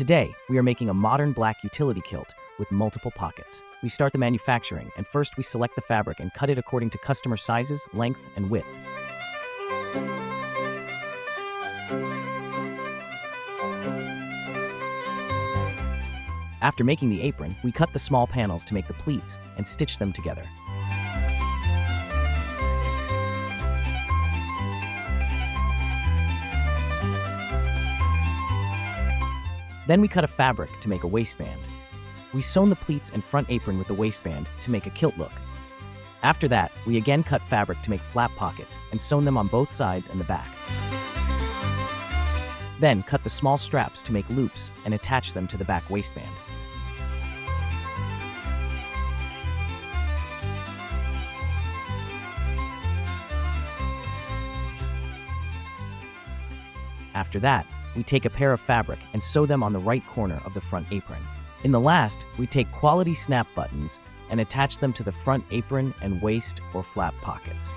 Today, we are making a modern black utility kilt with multiple pockets. We start the manufacturing, and first we select the fabric and cut it according to customer sizes, length, and width. After making the apron, we cut the small panels to make the pleats and stitch them together. Then we cut a fabric to make a waistband. We sewn the pleats and front apron with the waistband to make a kilt look. After that, we again cut fabric to make flap pockets and sewn them on both sides and the back. Then cut the small straps to make loops and attach them to the back waistband. After that, we take a pair of fabric and sew them on the right corner of the front apron. In the last, we take quality snap buttons and attach them to the front apron and waist or flap pockets.